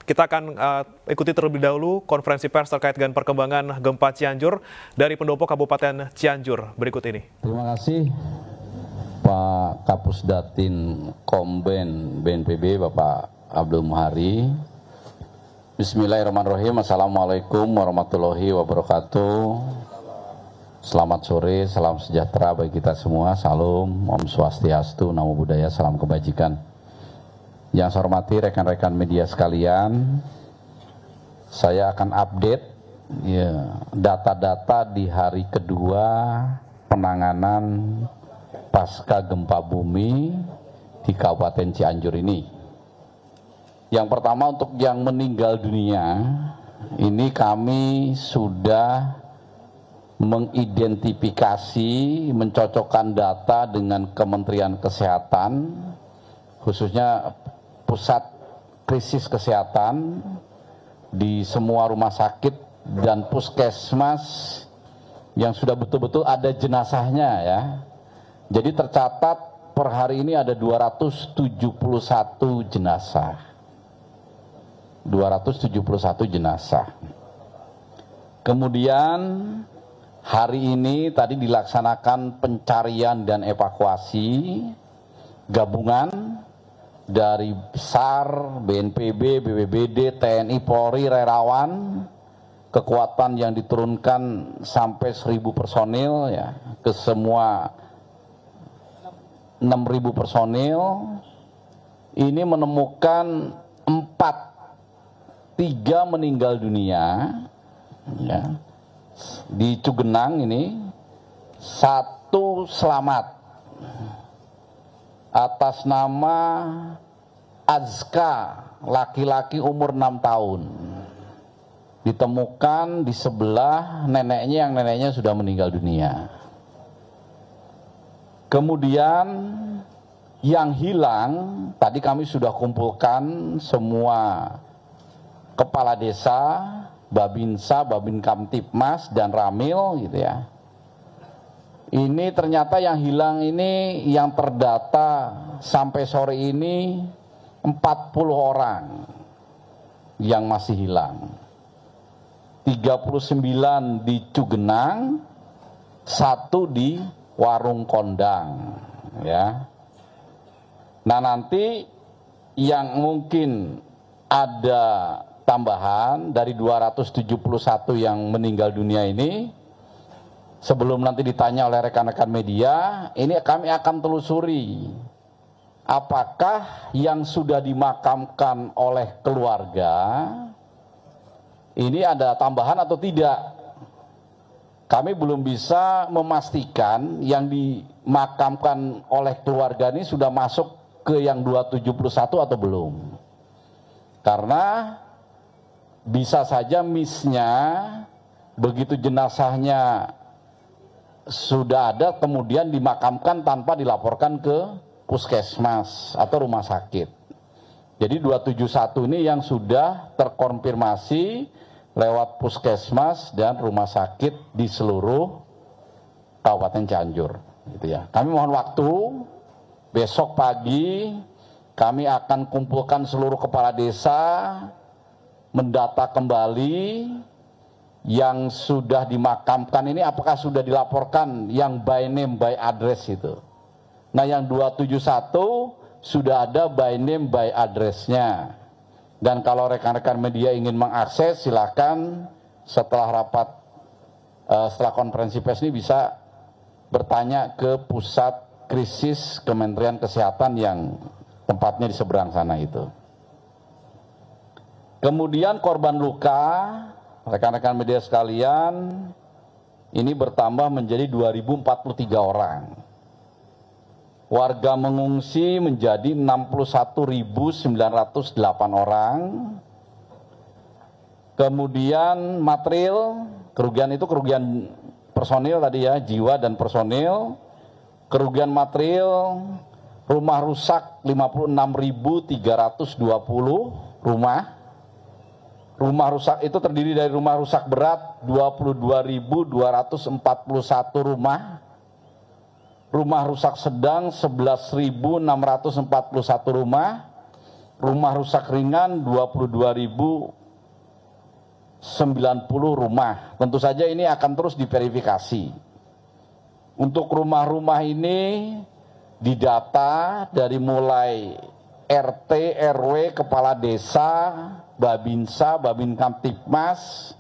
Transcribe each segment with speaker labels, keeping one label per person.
Speaker 1: Kita akan ikuti terlebih dahulu konferensi pers terkait dengan perkembangan gempa Cianjur dari pendopo Kabupaten Cianjur berikut ini.
Speaker 2: Terima kasih Pak Kapusdatin Komben BNPB Bapak Abdul Muhari. Bismillahirrahmanirrahim. Assalamualaikum warahmatullahi wabarakatuh. Selamat sore, salam sejahtera bagi kita semua. Salam, Om Swastiastu, Namo Buddhaya, salam kebajikan. Yang saya hormati rekan-rekan media sekalian, saya akan update data-data di hari kedua penanganan pasca gempa bumi di Kabupaten Cianjur ini. Yang pertama untuk yang meninggal dunia, ini kami sudah mengidentifikasi, mencocokkan data dengan Kementerian Kesehatan, khususnya Pusat Krisis Kesehatan di semua rumah sakit dan puskesmas yang sudah betul-betul ada jenazahnya ya. Jadi tercatat per hari ini ada 271 jenazah. 271 jenazah. Kemudian hari ini tadi dilaksanakan pencarian dan evakuasi gabungan dari SAR, BNPB, BPBD, TNI, Polri, relawan, kekuatan yang diturunkan sampai 1.000 personil ya, ke semua 6.000 personil. Ini menemukan 3 meninggal dunia ya, di Cugenang ini, 1 selamat atas nama Azka, laki-laki umur 6 tahun. Ditemukan di sebelah neneknya, yang neneknya sudah meninggal dunia. Kemudian yang hilang, tadi kami sudah kumpulkan semua kepala desa, Babinsa, Babin Kamtipmas, dan Ramil gitu ya. Ini ternyata yang hilang ini, yang terdata sampai sore ini 40 orang yang masih hilang. 39 di Cugenang, 1 di Warung Kondang ya. Nah nanti yang mungkin ada tambahan dari 271 yang meninggal dunia ini, sebelum nanti ditanya oleh rekan-rekan media, ini kami akan telusuri apakah yang sudah dimakamkan oleh keluarga ini ada tambahan atau tidak. Kami belum bisa memastikan yang dimakamkan oleh keluarga ini sudah masuk ke yang 271 atau belum. Karena bisa saja miss-nya begitu jenazahnya sudah ada kemudian dimakamkan tanpa dilaporkan ke puskesmas atau rumah sakit. Jadi 271 ini yang sudah terkonfirmasi lewat puskesmas dan rumah sakit di seluruh Kabupaten Cianjur gitu ya. Kami mohon waktu, besok pagi kami akan kumpulkan seluruh kepala desa, mendata kembali yang sudah dimakamkan ini apakah sudah dilaporkan yang by name by address itu. Nah yang 271 sudah ada by name by addressnya. Dan kalau rekan-rekan media ingin mengakses silakan setelah rapat, setelah konferensi pers ini bisa bertanya ke Pusat Krisis Kementerian Kesehatan yang tempatnya di seberang sana itu. Kemudian korban luka, rekan-rekan media sekalian, ini bertambah menjadi 2.043 orang. Warga mengungsi menjadi 61.908 orang. Kemudian material, kerugian itu kerugian personil tadi ya, jiwa dan personil. Kerugian material, rumah rusak 56.320 rumah. Rumah rusak itu terdiri dari rumah rusak berat 22.241 rumah. Rumah rusak sedang 11.641 rumah. rumah rusak ringan 22.090 rumah. Tentu saja ini akan terus diverifikasi. Untuk rumah-rumah ini didata dari mulai RT, RW, kepala desa, Babinsa, Babin Kamtipmas,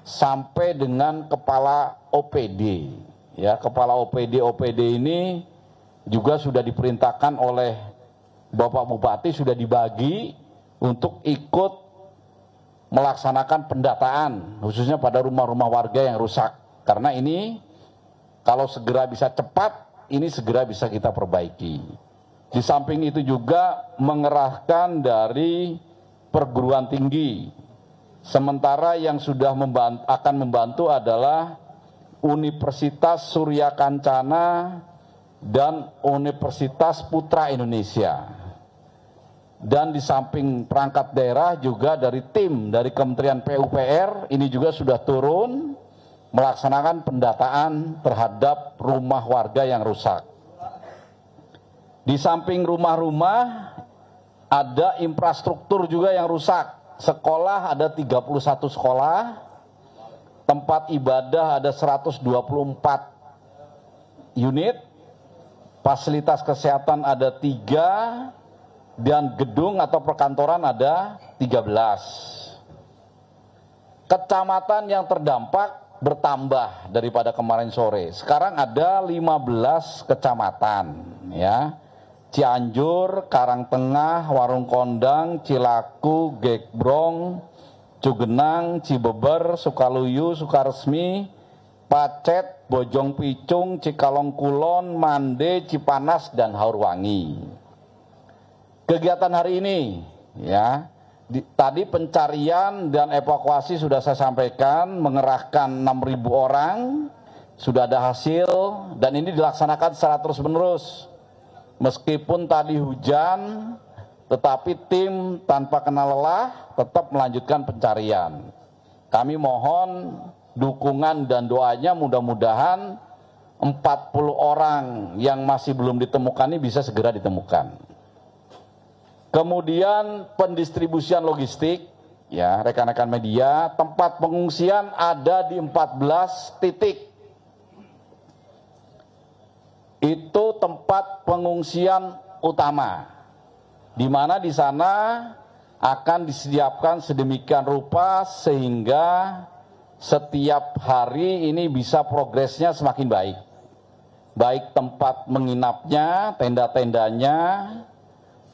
Speaker 2: sampai dengan kepala OPD. Ya, kepala OPD ini juga sudah diperintahkan oleh Bapak Bupati, sudah dibagi untuk ikut melaksanakan pendataan, khususnya pada rumah-rumah warga yang rusak. Karena ini kalau segera bisa cepat, ini segera bisa kita perbaiki. Di samping itu juga mengerahkan dari perguruan tinggi. Sementara yang sudah akan membantu adalah Universitas Surya Kancana dan Universitas Putra Indonesia. Dan di samping perangkat daerah juga dari tim dari Kementerian PUPR ini juga sudah turun melaksanakan pendataan terhadap rumah warga yang rusak. Di samping rumah-rumah ada infrastruktur juga yang rusak. Sekolah ada 31 sekolah, tempat ibadah ada 124 unit, fasilitas kesehatan ada 3, dan gedung atau perkantoran ada 13. Kecamatan yang terdampak bertambah daripada kemarin sore. Sekarang ada 15 kecamatan, ya. Cianjur, Karangtengah, Warung Kondang, Cilaku, Gekbrong, Cugenang, Cibeber, Sukaluyu, Sukaresmi, Pacet, Bojong Picung, Cikalong Kulon, Mande, Cipanas, dan Haurwangi. Kegiatan hari ini, ya, tadi pencarian dan evakuasi sudah saya sampaikan, mengerahkan 6.000 orang, sudah ada hasil, dan ini dilaksanakan secara terus-menerus. Meskipun tadi hujan, tetapi tim tanpa kenal lelah tetap melanjutkan pencarian. Kami mohon dukungan dan doanya, mudah-mudahan 40 orang yang masih belum ditemukan ini bisa segera ditemukan. Kemudian pendistribusian logistik, ya rekan-rekan media, tempat pengungsian ada di 14 titik. Itu tempat pengungsian utama, di mana di sana akan disediakan sedemikian rupa sehingga setiap hari ini bisa progresnya semakin baik. Baik tempat menginapnya, tenda-tendanya,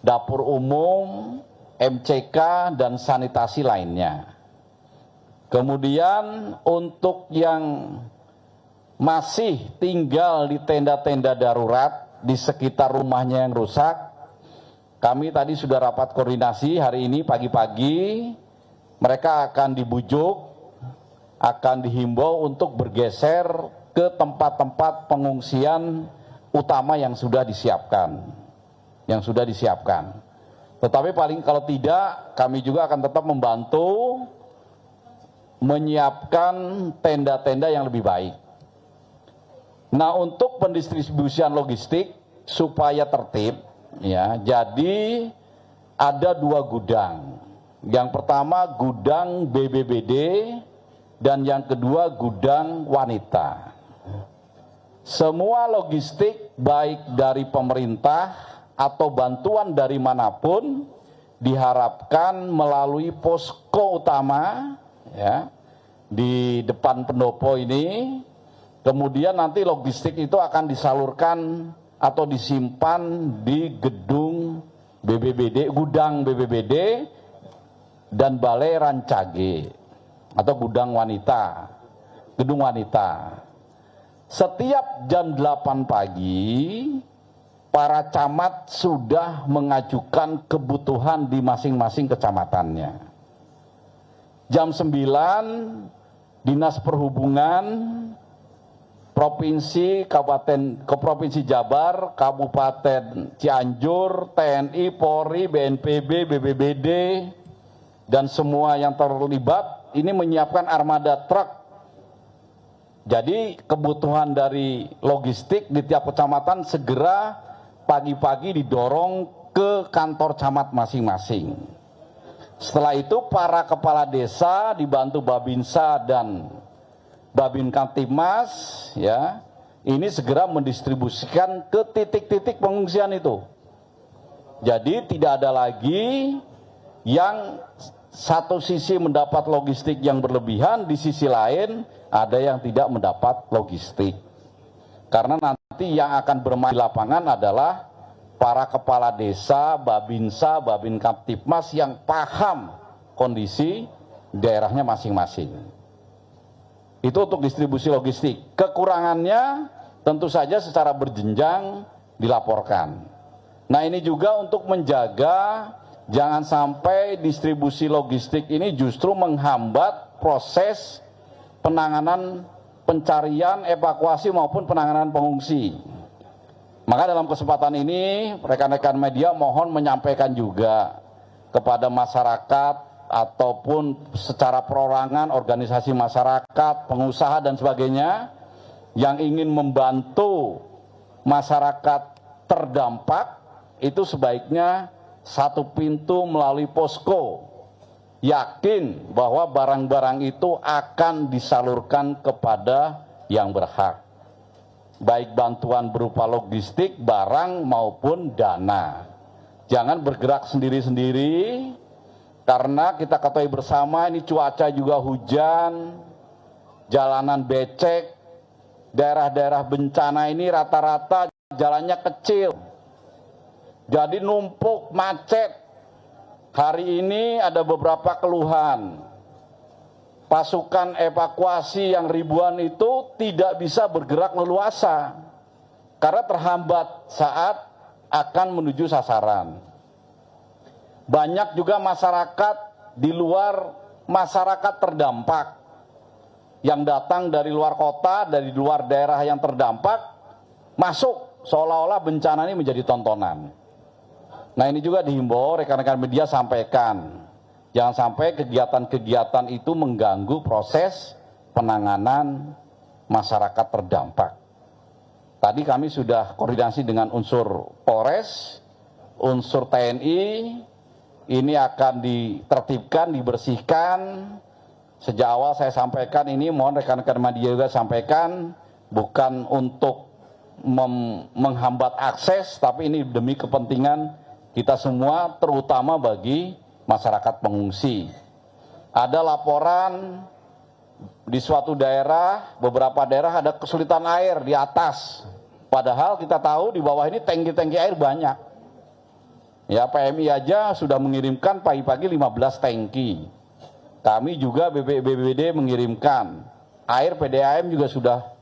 Speaker 2: dapur umum, MCK, dan sanitasi lainnya. Kemudian untuk yang masih tinggal di tenda-tenda darurat di sekitar rumahnya yang rusak, kami tadi sudah rapat koordinasi hari ini pagi-pagi, mereka akan dibujuk, akan dihimbau untuk bergeser ke tempat-tempat pengungsian utama yang sudah disiapkan. Tetapi paling kalau tidak, kami juga akan tetap membantu menyiapkan tenda-tenda yang lebih baik. Nah, untuk pendistribusian logistik supaya tertib, ya, jadi ada 2 gudang. Yang pertama gudang BBBD dan yang kedua gudang wanita. Semua logistik baik dari pemerintah atau bantuan dari manapun diharapkan melalui posko utama, ya, di depan pendopo ini. Kemudian nanti logistik itu akan disalurkan atau disimpan di gedung BBBD, gudang BBBD dan Balai Rancage atau gudang wanita, gedung wanita. Setiap jam 8 pagi para camat sudah mengajukan kebutuhan di masing-masing kecamatannya. Jam 9 Dinas Perhubungan Provinsi, Kabupaten, ke Provinsi Jabar, Kabupaten Cianjur, TNI, Polri, BNPB, BBBD, dan semua yang terlibat ini menyiapkan armada truk. Jadi kebutuhan dari logistik di tiap kecamatan segera pagi-pagi didorong ke kantor camat masing-masing. Setelah itu para kepala desa dibantu Babinsa dan Babin Kamtibmas ya, ini segera mendistribusikan ke titik-titik pengungsian itu. Jadi tidak ada lagi yang satu sisi mendapat logistik yang berlebihan, di sisi lain ada yang tidak mendapat logistik. Karena nanti yang akan bermain di lapangan adalah para kepala desa, Babinsa, Babin Kamtibmas yang paham kondisi daerahnya masing-masing. Itu untuk distribusi logistik. Kekurangannya tentu saja secara berjenjang dilaporkan. Nah ini juga untuk menjaga jangan sampai distribusi logistik ini justru menghambat proses penanganan pencarian, evakuasi maupun penanganan pengungsi. Maka dalam kesempatan ini rekan-rekan media mohon menyampaikan juga kepada masyarakat ataupun secara perorangan, organisasi masyarakat, pengusaha dan sebagainya yang ingin membantu masyarakat terdampak itu sebaiknya satu pintu melalui posko. Yakin bahwa barang-barang itu akan disalurkan kepada yang berhak. Baik bantuan berupa logistik, barang maupun dana. Jangan bergerak sendiri-sendiri, karena kita ketahui bersama ini cuaca juga hujan, jalanan becek, daerah-daerah bencana ini rata-rata jalannya kecil. Jadi numpuk, macet. Hari ini ada beberapa keluhan. Pasukan evakuasi yang ribuan itu tidak bisa bergerak leluasa karena terhambat saat akan menuju sasaran. Banyak juga masyarakat di luar masyarakat terdampak yang datang dari luar kota, dari luar daerah yang terdampak, masuk seolah-olah bencana ini menjadi tontonan. Nah ini juga dihimbau rekan-rekan media sampaikan. Jangan sampai kegiatan-kegiatan itu mengganggu proses penanganan masyarakat terdampak. Tadi kami sudah koordinasi dengan unsur Polres, unsur TNI, ini akan ditertibkan, dibersihkan. Sejak awal saya sampaikan ini, mohon rekan-rekan media juga sampaikan, bukan untuk menghambat akses, tapi ini demi kepentingan kita semua, terutama bagi masyarakat pengungsi. Ada laporan di suatu daerah, beberapa daerah ada kesulitan air di atas. Padahal kita tahu di bawah ini tangki-tangki air banyak. Ya PMI aja sudah mengirimkan pagi-pagi 15 tangki. Kami juga BPBD mengirimkan. Air PDAM juga sudah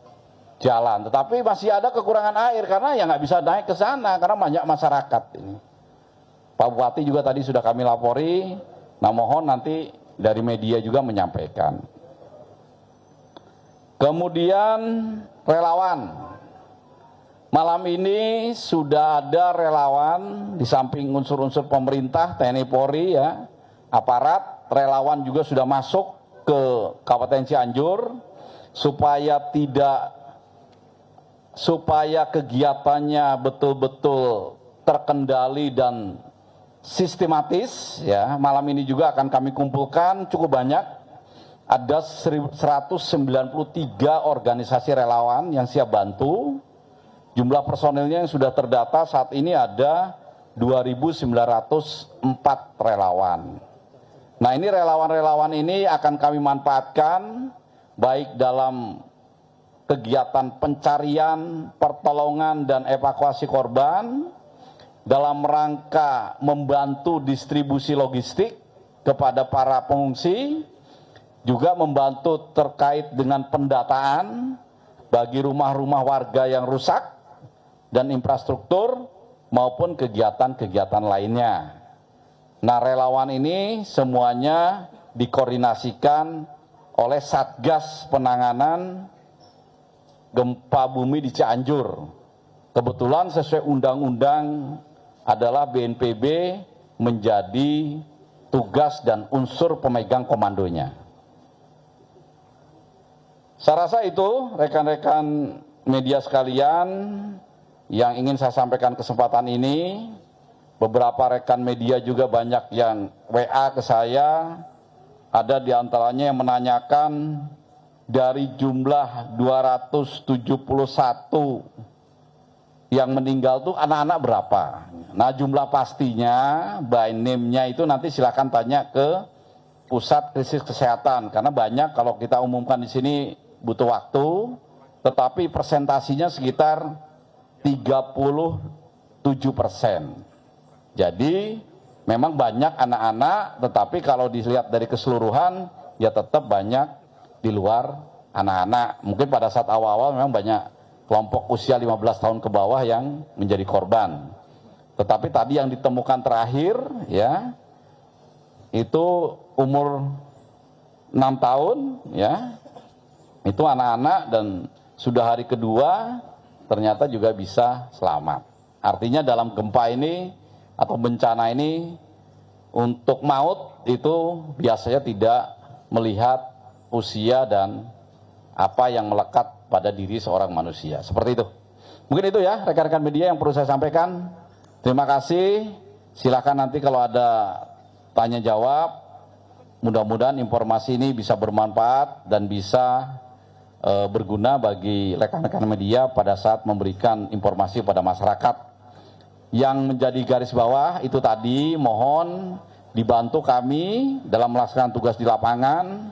Speaker 2: jalan. Tetapi masih ada kekurangan air karena ya nggak bisa naik ke sana karena banyak masyarakat ini. Pak Bupati juga tadi sudah kami lapori, nah mohon nanti dari media juga menyampaikan. Kemudian relawan. Malam ini sudah ada relawan di samping unsur-unsur pemerintah, TNI Polri ya, aparat, relawan juga sudah masuk ke Kabupaten Cianjur supaya kegiatannya betul-betul terkendali dan sistematis ya. Malam ini juga akan kami kumpulkan cukup banyak, ada 193 organisasi relawan yang siap bantu. Jumlah personilnya yang sudah terdata saat ini ada 2.904 relawan. Nah ini relawan-relawan ini akan kami manfaatkan baik dalam kegiatan pencarian, pertolongan dan evakuasi korban, dalam rangka membantu distribusi logistik kepada para pengungsi, juga membantu terkait dengan pendataan bagi rumah-rumah warga yang rusak dan infrastruktur maupun kegiatan-kegiatan lainnya. Nah relawan ini semuanya dikoordinasikan oleh Satgas Penanganan Gempa Bumi di Cianjur. Kebetulan sesuai undang-undang adalah BNPB menjadi tugas dan unsur pemegang komandonya. Saya rasa itu rekan-rekan media sekalian yang ingin saya sampaikan kesempatan ini. beberapa rekan media juga banyak yang WA ke saya, ada di antaranya yang menanyakan dari jumlah 271 yang meninggal tuh anak-anak berapa. Nah, jumlah pastinya by name-nya itu nanti silakan tanya ke pusat krisis kesehatan, karena banyak kalau kita umumkan di sini butuh waktu, tetapi persentasinya sekitar 37%. Jadi memang banyak anak-anak, tetapi kalau dilihat dari keseluruhan ya tetap banyak di luar anak-anak. Mungkin pada saat awal-awal memang banyak kelompok usia 15 tahun ke bawah yang menjadi korban. Tetapi tadi yang ditemukan terakhir ya itu umur 6 tahun ya. Itu anak-anak dan sudah hari kedua ternyata juga bisa selamat. Artinya dalam gempa ini atau bencana ini untuk maut itu biasanya tidak melihat usia dan apa yang melekat pada diri seorang manusia. Seperti itu. Mungkin itu ya rekan-rekan media yang perlu saya sampaikan. Terima kasih. Silakan nanti kalau ada tanya jawab. Mudah-mudahan informasi ini bisa bermanfaat dan bisa berguna bagi rekan-rekan media pada saat memberikan informasi pada masyarakat. Yang menjadi garis bawah itu tadi mohon dibantu kami dalam melaksanakan tugas di lapangan.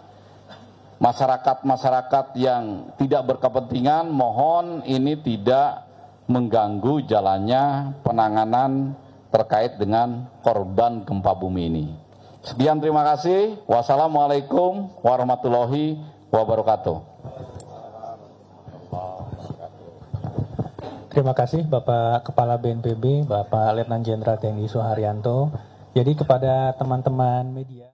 Speaker 2: Masyarakat-masyarakat yang tidak berkepentingan mohon ini tidak mengganggu jalannya penanganan terkait dengan korban gempa bumi ini. Sekian, terima kasih. Wassalamualaikum warahmatullahi wabarakatuh.
Speaker 3: Terima kasih Bapak Kepala BNPB, Bapak Letnan Jenderal TNI Suharyanto. Jadi kepada teman-teman media.